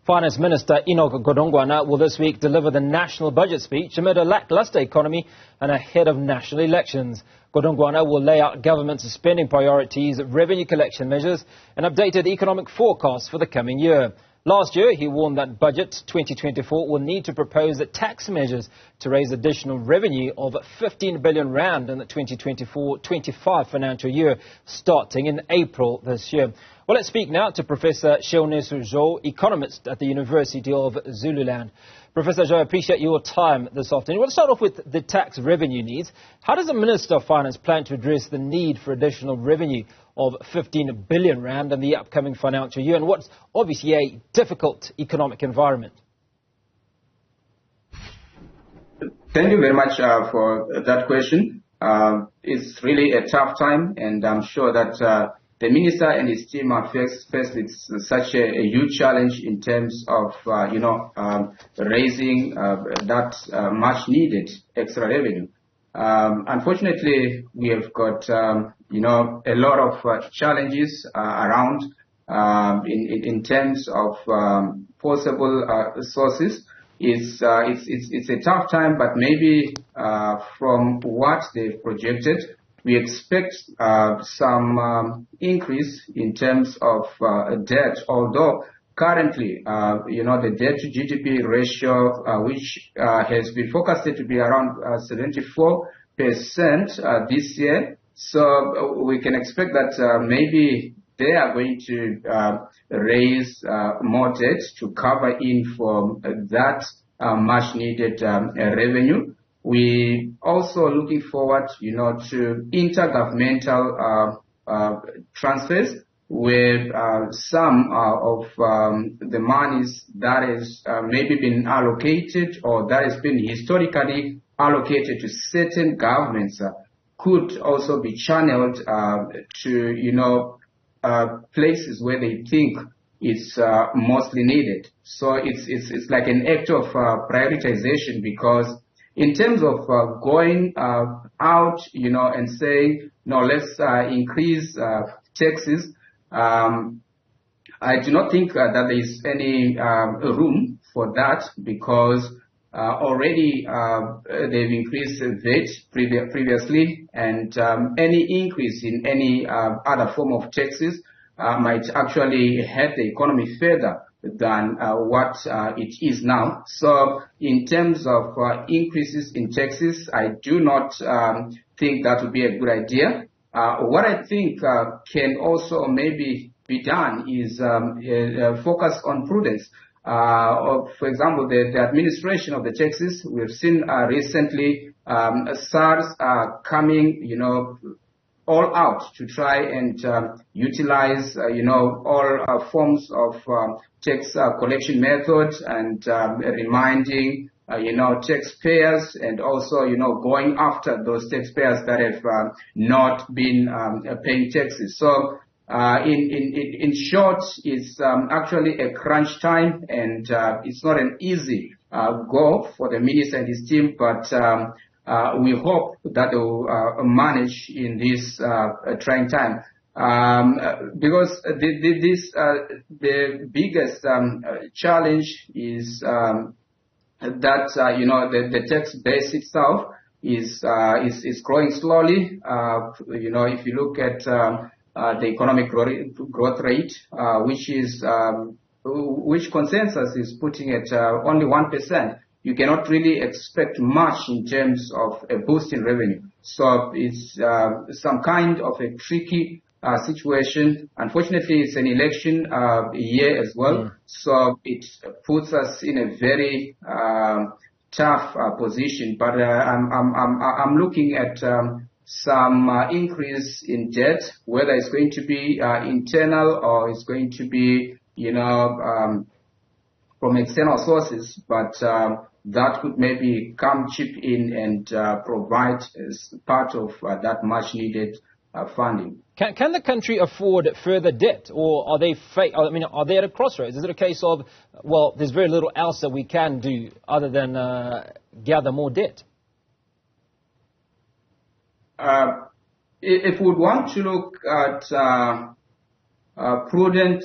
Finance Minister Enoch Godongwana will this week deliver the national budget speech amid a lacklustre economy and ahead of national elections. Godongwana will lay out government's spending priorities, revenue collection measures and updated economic forecasts for the coming year. Last year, he warned that Budget 2024 will need to propose tax measures to raise additional revenue of 15 billion rand in the 2024-25 financial year, starting in April this year. Well, let's speak now to Professor Sheunesu Zhou, Economist at the University of Zululand. Professor Zhou, I appreciate your time this afternoon. We'll start off with the tax revenue needs. How does the Minister of Finance plan to address the need for additional revenue of 15 billion rand in the upcoming financial year, and what's obviously a difficult economic environment? Thank you very much for that question. It's really a tough time, and I'm sure that the Minister and his team are faced with such a huge challenge in terms of, raising that much needed extra revenue. Unfortunately, we have got, a lot of challenges around in terms of possible sources. It's a tough time, but maybe from what they've projected, we expect some increase in terms of debt, although currently, the debt to GDP ratio, which has been forecasted to be around 74% this year. So we can expect that maybe they are going to raise more debt to cover in for that much needed revenue. We also looking forward, to intergovernmental transfers, where some of the monies that has maybe been allocated or that has been historically allocated to certain governments could also be channeled to, places where they think it's mostly needed. So it's like an act of prioritization, because in terms of going out, and saying, no, let's increase taxes, I do not think that there is any room for that, because already they've increased VAT previously, and any increase in any other form of taxes might actually hurt the economy further than what it is now. So in terms of increases in taxes, I do not think that would be a good idea. What I think can also maybe be done is focus on prudence. For example, the administration of the taxes, we've seen recently SARS coming, all out to try and utilize, all forms of tax collection methods, and reminding, taxpayers, and also, going after those taxpayers that have not been paying taxes. So in short, it's actually a crunch time, and it's not an easy go for the minister and his team, but we hope that they will manage in this trying time, because the biggest challenge is that the tax base itself is growing slowly. If you look at the economic growth rate, which consensus is putting at only 1%. You cannot really expect much in terms of a boost in revenue. So it's some kind of a tricky situation. Unfortunately, it's an election year as well. So it puts us in a very tough position. But I'm looking at some increase in debt, whether it's going to be internal or it's going to be, from external sources, but that could maybe come chip in and provide as part of that much needed funding. Can the country afford further debt, or are they are they at a crossroads? Is it a case of, well, there's very little else that we can do other than gather more debt? If we would want to look at prudent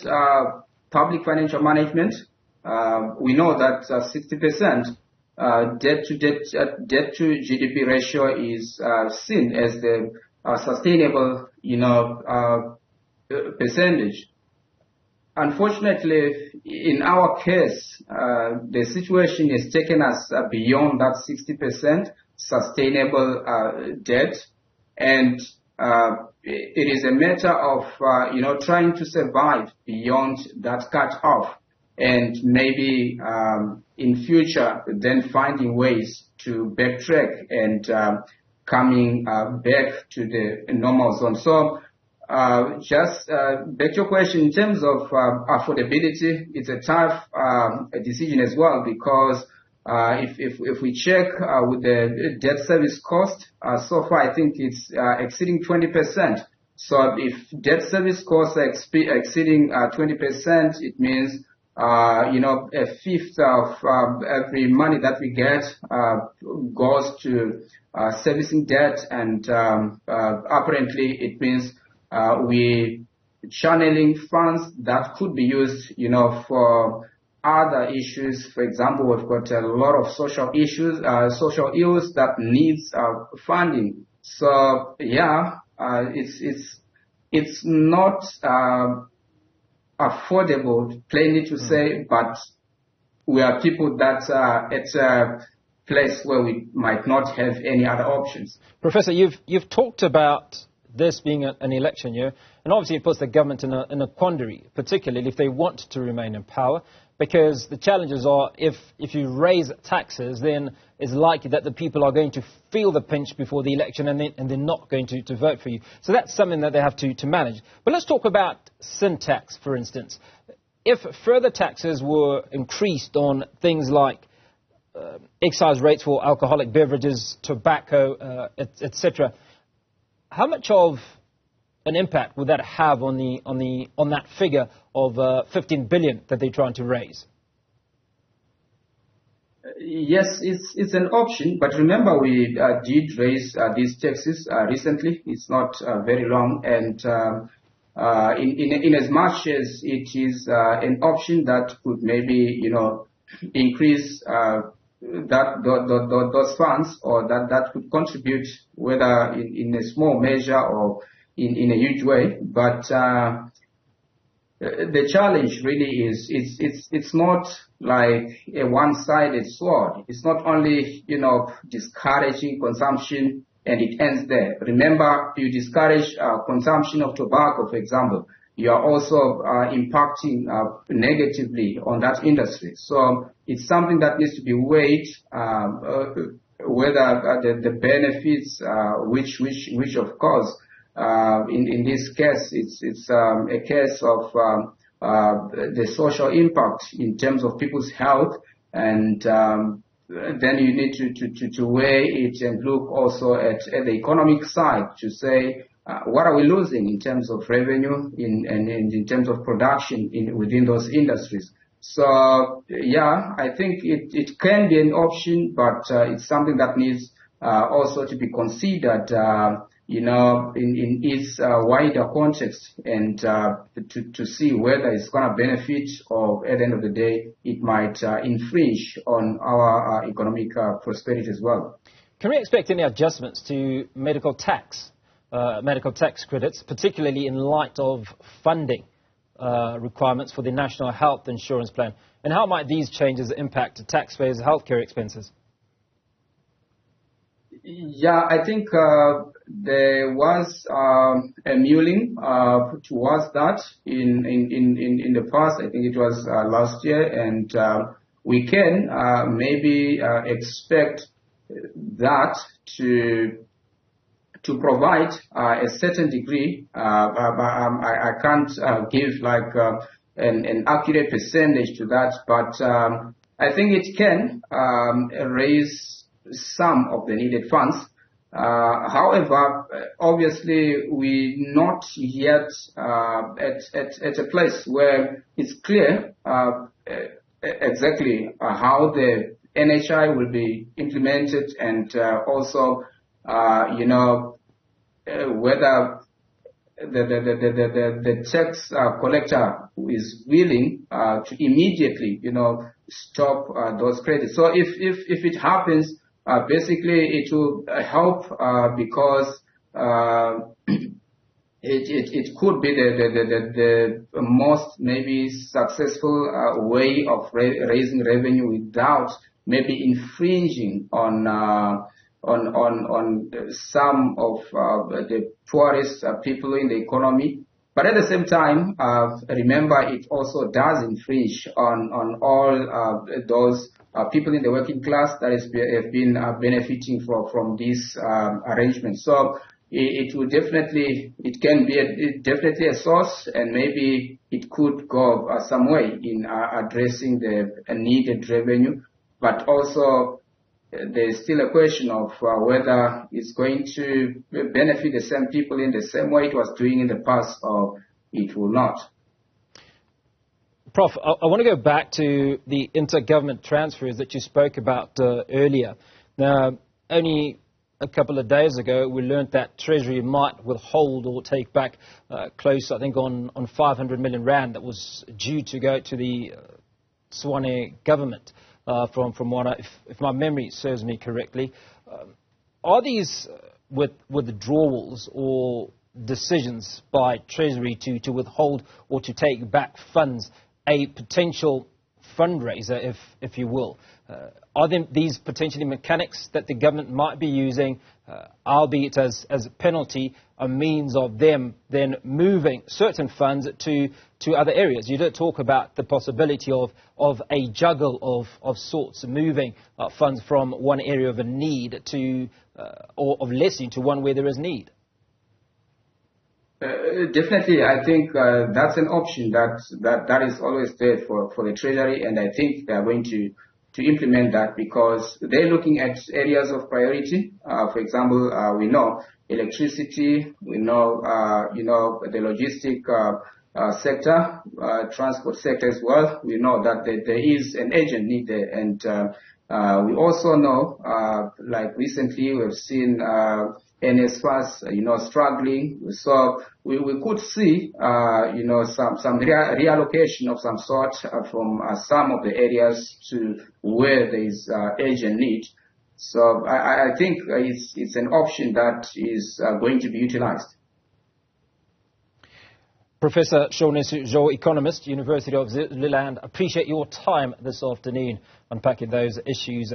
public financial management, we know that 60% debt to GDP ratio is seen as the sustainable, percentage. Unfortunately, in our case, the situation has taken us beyond that 60% sustainable debt, and it is a matter of trying to survive beyond that cut-off, and maybe in future then finding ways to backtrack and coming back to the normal zone. So just back to your question, in terms of affordability, it's a tough decision as well, because if we check with the debt service cost, so far I think it's exceeding 20%. So if debt service costs are exceeding 20%, it means a fifth of every money that we get goes to servicing debt, and apparently it means we channeling funds that could be used, for other issues. For example, we've got a lot of social issues, social ills that needs funding. So yeah, it's not affordable, plainly to say, but we are people that are at a place where we might not have any other options. Professor, you've talked about this being an election year, and obviously it puts the government in a quandary, particularly if they want to remain in power, because the challenges are if you raise taxes, then it's likely that the people are going to feel the pinch before the election, and they're not going to vote for you. So that's something that they have to manage. But let's talk about sin tax, for instance. If further taxes were increased on things like excise rates for alcoholic beverages, tobacco, etc., how much of an impact would that have on that figure of 15 billion that they're trying to raise? Yes, it's an option, but remember we did raise these taxes recently. It's not very long, and in as much as it is an option that could maybe increase those funds, or that could contribute, whether in a small measure or in a huge way. But the challenge really is it's not like a one-sided sword. It's not only discouraging consumption and it ends there. Remember, you discourage consumption of tobacco, for example, you are also impacting negatively on that industry. So it's something that needs to be weighed, whether the benefits, which of course, in this case, it's a case of the social impact in terms of people's health, and then you need to weigh it and look also at the economic side to say, what are we losing in terms of revenue and in terms of production within those industries. So yeah, I think it can be an option, but it's something that needs also to be considered in its wider context, and to see whether it's going to benefit, or at the end of the day it might infringe on our economic prosperity as well. Can we expect any adjustments to medical tax credits, particularly in light of funding requirements for the National Health Insurance Plan? And how might these changes impact taxpayers' healthcare expenses? Yeah, I think there was a mulling towards that in the past. I think it was last year, and we can maybe expect that to provide a certain degree. I can't give like an accurate percentage to that, but I think it can raise some of the needed funds. However, obviously we're not yet at a place where it's clear exactly how the NHI will be implemented, and also whether the tax collector is willing to immediately, stop those credits. So if it happens, basically it will help because it could be the most maybe successful way of raising revenue without maybe infringing on some of the poorest people in the economy. But at the same time, remember, it also does infringe on all those people in the working class that have been benefiting from this arrangement. So it can be definitely a source, and maybe it could go some way in addressing the needed revenue. But also, there's still a question of whether it's going to benefit the same people in the same way it was doing in the past, or it will not. Prof, I want to go back to the intergovernment transfers that you spoke about earlier. Now, only a couple of days ago, we learned that Treasury might withhold or take back close, I think, on 500 million rand that was due to go to the Swane government. From what if my memory serves me correctly, are these withdrawals or decisions by Treasury to withhold or to take back funds a potential fundraiser, if you will? Are these potentially mechanics that the government might be using, albeit as a penalty, a means of them then moving certain funds to other areas? You did talk about the possibility of a juggle of sorts, moving funds from one area of a need to or of lessening to one where there is need. Definitely, I think that's an option that is always there for the Treasury, and I think they are going to implement that because they're looking at areas of priority. For example, we know electricity, we know the logistic sector, transport sector as well. We know that there is an urgent need there, and we also know, like recently, we've seen NSFAS, struggling. So we could see, some reallocation of some sort from some of the areas to where there is urgent need. So I think it's an option that is going to be utilized. Professor Sheunesu Zhou Economist, University of Zululand, appreciate your time this afternoon unpacking those issues.